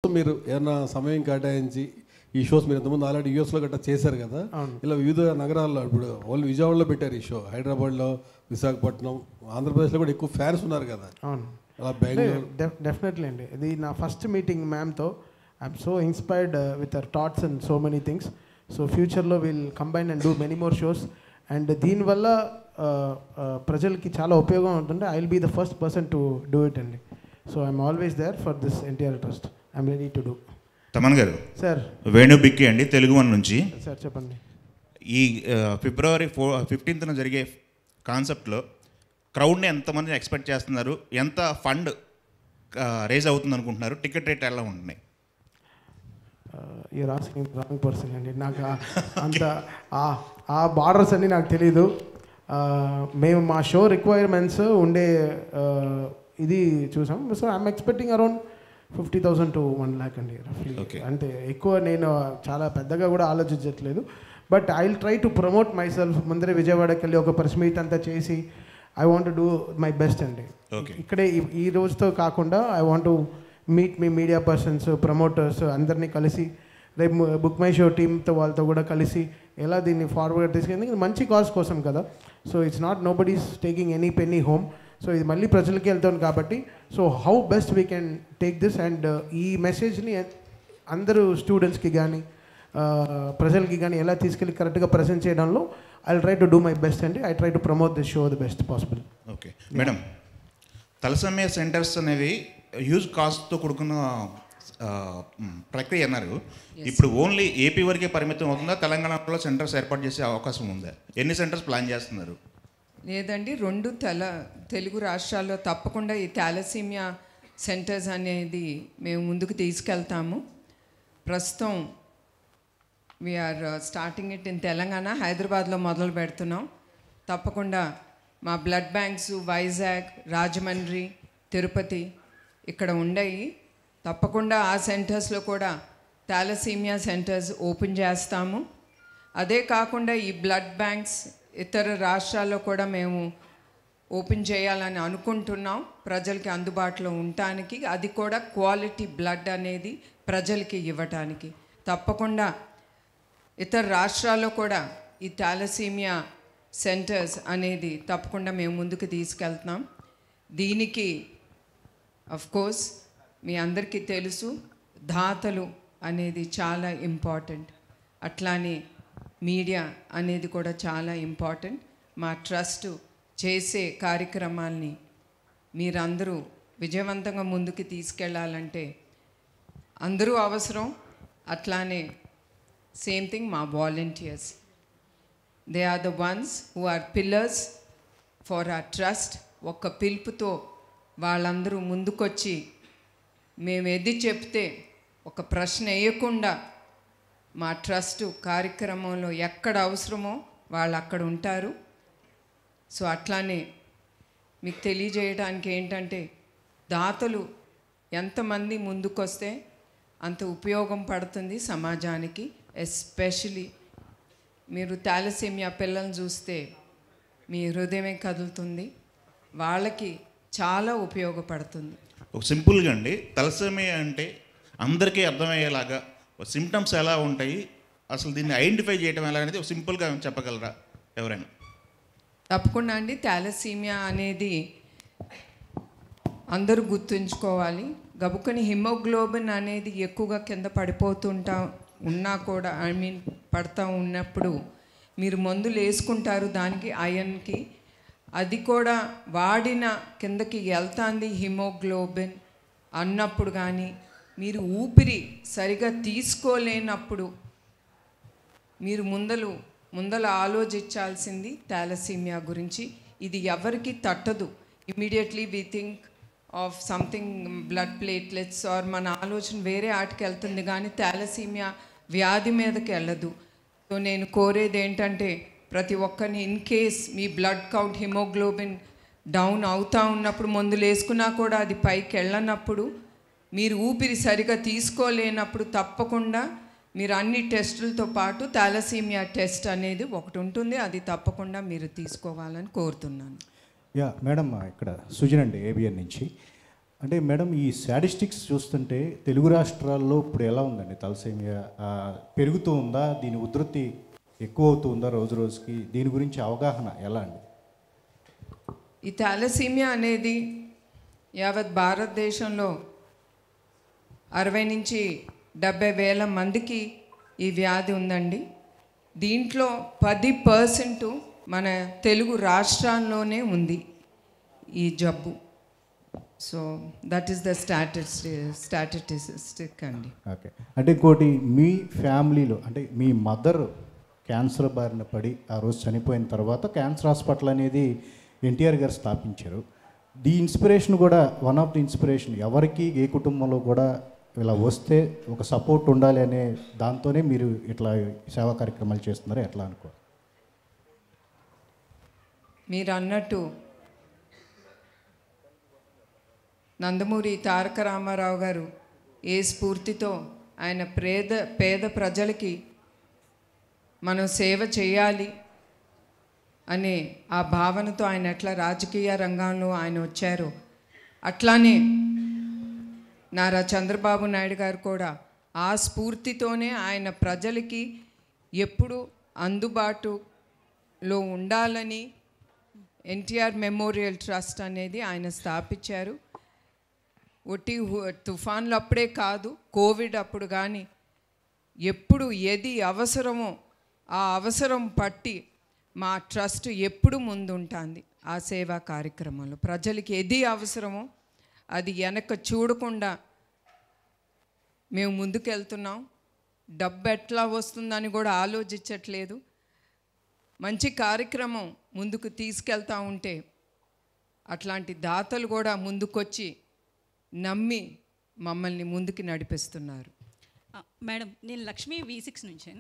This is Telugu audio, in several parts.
కోసం మీరు ఏమైనా సమయం కేటాయించి ఈ షోస్ మీరు ఇంతకుముందు ఆల్రెడీ యూఎస్లో గట్రా చేశారు కదా, ఇలా వివిధ నగరాల్లో ఇప్పుడు వాళ్ళు విజయవాడలో పెట్టారు ఈ షో, హైదరాబాద్లో, విశాఖపట్నం, ఆంధ్రప్రదేశ్లో కూడా ఎక్కువ ఫ్యాన్స్ ఉన్నారు కదా. అవును, అలా బెంగళూరు. డెఫినెట్లీ అండి. ఇది నా ఫస్ట్ మీటింగ్ మ్యామ్తో. I'm so inspired with our thoughts and so many things. So ఫ్యూచర్లో will combine and do many more shows. And దీనివల్ల ప్రజలకి చాలా ఉపయోగం ఉంటుంది. I will be the first person to do it అండి. So I'm always there for this NTR trust. I'm ready to do. Thaman garu, sir Venu బిక్కి అండి, తెలుగు వన్ నుంచి. సార్ చెప్పండి. ఈ ఫిబ్రవరి 15న జరిగే కాన్సెప్ట్లో క్రౌడ్ని ఎంతమందిని ఎక్స్పెక్ట్ చేస్తున్నారు, ఎంత ఫండ్ రేజ్ అవుతుంది అనుకుంటున్నారు, టికెట్ రేట్ ఎలా ఉంటున్నాయి? యూఆర్ ఆస్కింగ్ రాంగ్ పర్సన్ అండి. నాకు అంత ఆ బార్డర్స్ అన్నీ నాకు తెలీదు. మేము మా షో రిక్వైర్మెంట్స్ ఉండే ఇది చూసాం. So I'm expecting around 50,000 to 1 lakh అండి రఫ్లీ. అంటే ఎక్కువ నేను చాలా పెద్దగా కూడా ఆలోచించట్లేదు. But I will try to promote myself. ముందరే విజయవాడకి వెళ్ళి ఒక ప్రెస్ మీట్ అంతా చేసి I want do my best అండి. ఇక్కడే ఈ రోజుతో కాకుండా ఐ వాంట్ మీట్ మీ మీడియా పర్సన్స్, ప్రమోటర్స్ అందరినీ కలిసి రేపు బుక్ మై షో టీమ్తో వాళ్ళతో కూడా కలిసి ఎలా దీన్ని ఫార్వర్డ్ తీసుకెళ్ళి మంచి కాజ్ కోసం కదా. So it's not nobody is taking any penny home. So ఇది మళ్ళీ ప్రజలకి వెళ్తాను కాబట్టి so how best we can take this and ఈ మెసేజ్ని అందరూ స్టూడెంట్స్కి కానీ ప్రజలకి కానీ ఎలా తీసుకెళ్ళి కరెక్ట్గా ప్రజెంట్ చేయడంలో I try to do my best అండి. I try to promote this show the best possible. Okay madam, thalassaemia centres అనేవి హ్యూజ్ కాస్ట్తో కూడుకున్న ప్రక్రియ అన్నారు. ఇప్పుడు ఓన్లీ ఏపీ వరకే పరిమితం అవుతుందా, తెలంగాణలో సెంటర్స్ ఏర్పాటు చేసే అవకాశం ఉందా? ఎన్ని సెంటర్స్ ప్లాన్ చేస్తున్నారు? లేదండి, 2 తెలుగు రాష్ట్రాల్లో తప్పకుండా ఈ థాలసీమియా సెంటర్స్ అనేది మేము ముందుకు తీసుకెళ్తాము. ప్రస్తుతం we're starting it in Telangana, హైదరాబాద్లో మొదలు పెడుతున్నాం. తప్పకుండా మా బ్లడ్ బ్యాంక్స్ వైజాగ్, రాజమండ్రి, తిరుపతి ఇక్కడ ఉండయి. తప్పకుండా ఆ సెంటర్స్లో కూడా థాలసీమియా సెంటర్స్ ఓపెన్ చేస్తాము. అదే కాకుండా ఈ బ్లడ్ బ్యాంక్స్ ఇతర రాష్ట్రాల్లో కూడా మేము ఓపెన్ చేయాలని అనుకుంటున్నాం, ప్రజలకి అందుబాటులో ఉండటానికి. అది కూడా క్వాలిటీ బ్లడ్ అనేది ప్రజలకి ఇవ్వటానికి. తప్పకుండా ఇతర రాష్ట్రాల్లో కూడా ఈ థాలసీమియా సెంటర్స్ అనేది తప్పకుండా మేము ముందుకు తీసుకెళ్తున్నాం. దీనికి కోర్స్ మీ అందరికీ తెలుసు, దాతలు అనేది చాలా ఇంపార్టెంట్. అట్లానే మీడియా అనేది కూడా చాలా ఇంపార్టెంట్. మా ట్రస్ట్ చేసే కార్యక్రమాల్ని మీరందరూ విజయవంతంగా ముందుకు తీసుకెళ్ళాలంటే అందరూ అవసరం. అట్లానే సేమ్ థింగ్ మా volunteers, they are the ones who are pillars for our trust. ఒక్క పిలుపుతో వాళ్ళందరూ ముందుకొచ్చి మేము ఎది చెప్తే ఒక ప్రశ్న వేయకుండా మా ట్రస్ట్ కార్యక్రమంలో ఎక్కడ అవసరమో వాళ్ళు అక్కడ ఉంటారు. సో అట్లానే మీకు తెలియజేయడానికి ఏంటంటే, దాతలు ఎంతమంది ముందుకొస్తే అంత ఉపయోగం పడుతుంది సమాజానికి. ఎస్పెషలీ మీరు థాలసీమియా పిల్లల్ని చూస్తే మీ హృదయమే కదులుతుంది, వాళ్ళకి చాలా ఉపయోగపడుతుంది. ఒక సింపుల్గా అండి, తలసేమియా అంటే అందరికీ అర్థమయ్యేలాగా సిమ్టమ్స్ ఎలా ఉంటాయి, అసలు దీన్ని ఐడెంటిఫై చేయడం ఎలా అనేది ఒక సింపుల్గా చెప్పగలరా ఎవరైనా? తప్పకుండా అండి. థాలసీమియా అనేది అందరూ గుర్తుంచుకోవాలి. గబుక్కని హిమోగ్లోబిన్ అనేది ఎక్కువగా కింద ఉన్నా కూడా పడతా ఉన్నప్పుడు మీరు మందులు వేసుకుంటారు దానికి, ఐరన్కి. అది కూడా వాడిన కిందకి వెళ్తుంది హిమోగ్లోబిన్ అన్నప్పుడు కానీ, మీరు ఊపిరి సరిగా తీసుకోలేనప్పుడు మీరు ముందల ఆలోచించాల్సింది థాలసీమియా గురించి. ఇది ఎవరికి తట్టదు. Immediately we think of something blood platelets or మన ఆలోచన వేరే ఆటికి వెళ్తుంది, కానీ థాలసీమియా వ్యాధి మీదకి వెళ్ళదు. సో నేను కోరేది ఏంటంటే, ప్రతి ఒక్కరిని in case me blood count haemoglobin down అవుతూ ఉన్నప్పుడు మందులు వేసుకున్నా కూడా అది పైకి వెళ్ళనప్పుడు, మీరు ఊపిరి సరిగా తీసుకోలేనప్పుడు తప్పకుండా మీరు అన్ని టెస్టులతో పాటు థాలసీమియా టెస్ట్ అనేది ఒకటి ఉంటుంది, అది తప్పకుండా మీరు తీసుకోవాలని కోరుతున్నాను. యా మేడం, ఇక్కడ సుజన్ అండి, ఏబిఎన్ నుంచి. అంటే మేడం ఈ స్టాటిస్టిక్స్ చూస్తుంటే తెలుగు రాష్ట్రాల్లో ఇప్పుడు ఎలా ఉందండి తలసేమియా పెరుగుతూ ఉందా, దీని ఉధృతి ఎక్కువ అవుతూ ఉందా రోజు రోజుకి, దీని గురించి అవగాహన ఎలా అండి? ఈ థాలసీమియా అనేది యావత్ భారతదేశంలో 60 నుంచి 70 వేల మందికి ఈ వ్యాధి ఉందండి. దీంట్లో 10% మన తెలుగు రాష్ట్రాల్లోనే ఉంది ఈ జబ్బు. So that is the statistic అండి. ఓకే. అంటే ఇంకోటి, మీ ఫ్యామిలీలో అంటే మీ మదర్ క్యాన్సర్ బారిన పడి ఆ రోజు చనిపోయిన తర్వాత క్యాన్సర్ హాస్పిటల్ అనేది ఎన్టీఆర్ గారు స్థాపించారు. ది ఇన్స్పిరేషన్ కూడా, వన్ ఆఫ్ ది ఇన్స్పిరేషన్, ఎవరికి ఏ కుటుంబంలో కూడా ఇలా వస్తే ఒక సపోర్ట్ ఉండాలి అనే దాంతోనే మీరు ఇట్లా సేవా కార్యక్రమాలు చేస్తున్నారో ఎట్లా అనుకో? మీరు అన్నట్టు నందమూరి తారక రామారావు గారు ఏ స్ఫూర్తితో ఆయన పేద ప్రజలకి మనం సేవ చేయాలి అనే ఆ భావనతో ఆయన ఎట్లా రాజకీయ రంగంలో ఆయన వచ్చారో, అట్లానే నారా చంద్రబాబు నాయుడు గారు కూడా ఆ స్ఫూర్తితోనే ఆయన ప్రజలకి ఎప్పుడు అందుబాటులో ఉండాలని ఎన్టీఆర్ మెమోరియల్ ట్రస్ట్ అనేది ఆయన స్థాపించారు. ఒట్టి తుఫాన్లు అప్పుడే కాదు, కోవిడ్ అప్పుడు కానీ ఎప్పుడు ఏది అవసరమో ఆ అవసరం పట్టి మా ట్రస్ట్ ఎప్పుడు ముందుంటుంది ఆ సేవా కార్యక్రమంలో. ప్రజలకి ఏది అవసరమో అది వెనక చూడకుండా మేము ముందుకెళ్తున్నాం. డబ్బు ఎట్లా వస్తుందని కూడా ఆలోచించట్లేదు. మంచి కార్యక్రమం ముందుకు తీసుకెళ్తా ఉంటే అట్లాంటి దాతలు కూడా ముందుకొచ్చి నమ్మి మమ్మల్ని ముందుకు నడిపిస్తున్నారు. మేడం, నేను లక్ష్మీ V6 నుంచి.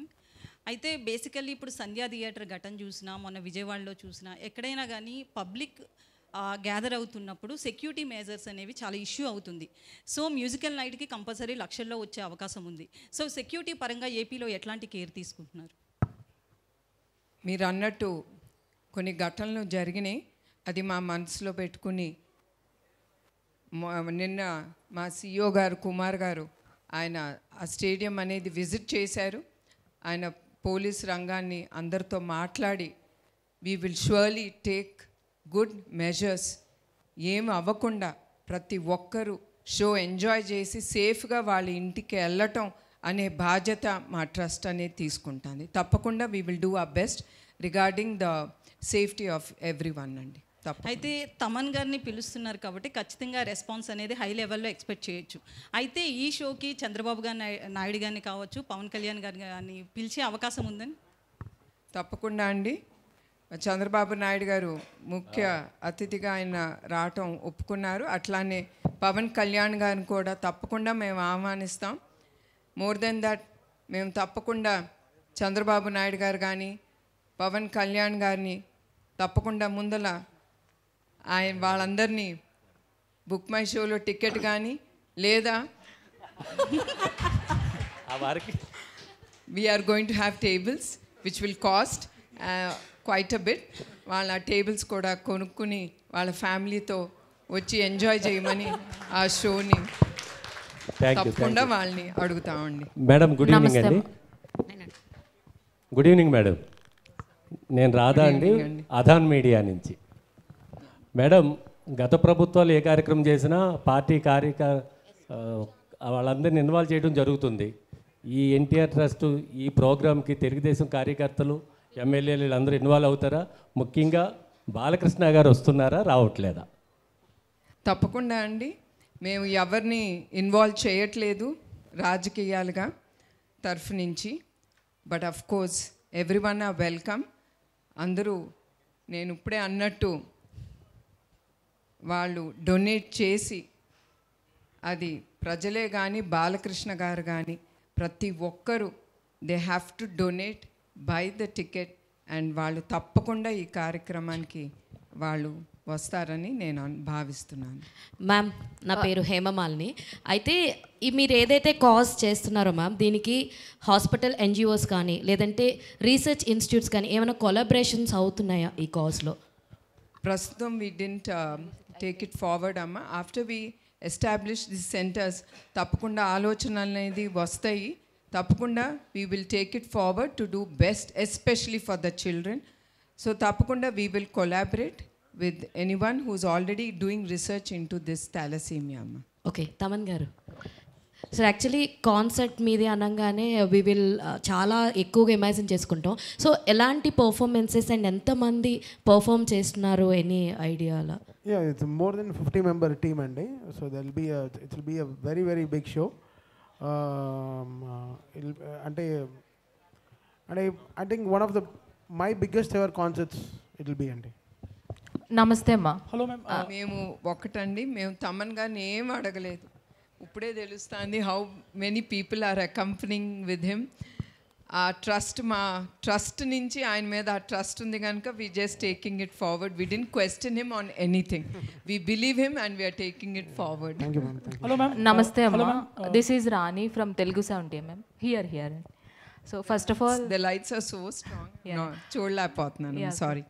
అయితే బేసికల్లీ ఇప్పుడు సంధ్యా థియేటర్ ఘటన చూసినా, మొన్న విజయవాడలో చూసినా, ఎక్కడైనా కానీ పబ్లిక్ గ్యాదర్ అవుతున్నప్పుడు సెక్యూరిటీ మెజర్స్ అనేవి చాలా ఇష్యూ అవుతుంది. సో మ్యూజికల్ నైట్కి కంపల్సరీ లక్షల్లో వచ్చే అవకాశం ఉంది. సో సెక్యూరిటీ పరంగా ఏపీలో ఎట్లాంటి కేర్ తీసుకుంటున్నారు? మీరు అన్నట్టు కొన్ని ఘటనలు జరిగినాయి, అది మా మనసులో పెట్టుకుని నిన్న మా CEO గారు కుమార్ గారు ఆయన ఆ స్టేడియం అనేది విజిట్ చేశారు. ఆయన పోలీస్ రంగాన్ని అందరితో మాట్లాడి we will surely take good measures, ఏం అవ్వకుండా ప్రతి ఒక్కరూ షో ఎంజాయ్ చేసి సేఫ్గా వాళ్ళ ఇంటికి వెళ్ళటం అనే బాధ్యత మా ట్రస్ట్ అనేది తీసుకుంటుంది. తప్పకుండా we will do our best regarding the safety of every one అండి. అయితే తమన్ గారిని పిలుస్తున్నారు కాబట్టి ఖచ్చితంగా రెస్పాన్స్ అనేది హై లెవెల్లో ఎక్స్పెక్ట్ చేయొచ్చు. అయితే ఈ షోకి చంద్రబాబు గారు నాయుడు గారిని కావచ్చు, పవన్ కళ్యాణ్ గారిని కానీ పిలిచే అవకాశం ఉందని? తప్పకుండా అండి. చంద్రబాబు నాయుడు గారు ముఖ్య అతిథిగా ఆయన రావటం ఒప్పుకున్నారు. అట్లానే పవన్ కళ్యాణ్ గారిని కూడా తప్పకుండా మేము ఆహ్వానిస్తాం. మోర్ దెన్ దట్ మేము తప్పకుండా చంద్రబాబు నాయుడు గారు కానీ పవన్ కళ్యాణ్ గారిని తప్పకుండా ముందల వాళ్ళందరినీ బుక్ మై షోలో టికెట్ కానీ లేదా we're going to have tables which will cost quite a bit. వాళ్ళ టేబుల్స్ కూడా కొనుక్కుని వాళ్ళ ఫ్యామిలీతో వచ్చి ఎంజాయ్ చేయమని ఆ షోని తప్పకుండా వాళ్ళని అడుగుతామండి. మేడం గుడ్ ఈవినింగ్ అండి. Good evening madam. నేను రాధా అండి, అధాన్ మీడియా నుంచి. మేడం, గత ప్రభుత్వాలు ఏ కార్యక్రమం చేసినా పార్టీ వాళ్ళందరినీ ఇన్వాల్వ్ చేయడం జరుగుతుంది. ఈ ఎన్టీఆర్ ట్రస్ట్ ఈ ప్రోగ్రామ్కి తెలుగుదేశం కార్యకర్తలు, ఎమ్మెల్యేలు వీళ్ళందరూ ఇన్వాల్వ్ అవుతారా? ముఖ్యంగా బాలకృష్ణ గారు వస్తున్నారా, రావట్లేదా? తప్పకుండా అండి. మేము ఎవరిని ఇన్వాల్వ్ చేయట్లేదు రాజకీయాలుగా తరఫు నుంచి. But of course every one or welcome. అందరూ నేను ఇప్పుడే అన్నట్టు వాళ్ళు డొనేట్ చేసి, అది ప్రజలే కానీ బాలకృష్ణ గారు కానీ ప్రతి ఒక్కరూ they have to donate by the ticket. And వాళ్ళు తప్పకుండా ఈ కార్యక్రమానికి వాళ్ళు వస్తారని నేను భావిస్తున్నాను. మ్యామ్, నా పేరు హేమమాలిని. అయితే మీరు ఏదైతే కాజ్ చేస్తున్నారో మ్యామ్, దీనికి హాస్పిటల్ NGOs కానీ లేదంటే రీసెర్చ్ ఇన్స్టిట్యూట్స్ కానీ ఏమైనా కొలాబరేషన్స్ అవుతున్నాయా ఈ కాజ్లో? ప్రస్తుతం we didn't take it forward అమ్మ. After we establish the centres, తప్పకుండా ఆలోచనలు అనేది వస్తాయి. తప్పకుండా we will take it forward to do best, especially for the children. So తప్పకుండా we will collaborate with anyone who's already doing research into this thalassaemia. Okay, Thaman garu. So actually concert మీది అనగానే వి విల్ చాలా ఎక్కువగా ఇమాజిన్ చేసుకుంటాం. సో ఎలాంటి పర్ఫార్మెన్సెస్ అండ్ ఎంతమంది పర్ఫామ్ చేస్తున్నారు, ఎనీ ఐడియా అలా? Yeah, it's more than 50-member team అండి. So it will be a very very big show. అంటే I think one of my biggest ever concerts it will be అండి. నమస్తే అమ్మా. Hello ma'am. మేము ఒకటండి, మేము తమన్ గారిని ఏం అడగలేదు, ఇప్పుడే తెలుస్తుంది how many people are accompanying with him. ఆ ట్రస్ట్, మా ట్రస్ట్ నుంచి ఆయన మీద ఆ ట్రస్ట్ ఉంది కనుక we just taking it forward. We don't question him on anything, we believe him and we're taking it forward. Hello ma'am. నమస్తే అమ్మా. This is Rani from Telugu 70 mm. Here. So first of all the lights are so strong, చూడలేకపోతున్నాను, sorry.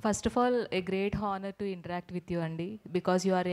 First of all, a great honor to interact with you, Andy, because you are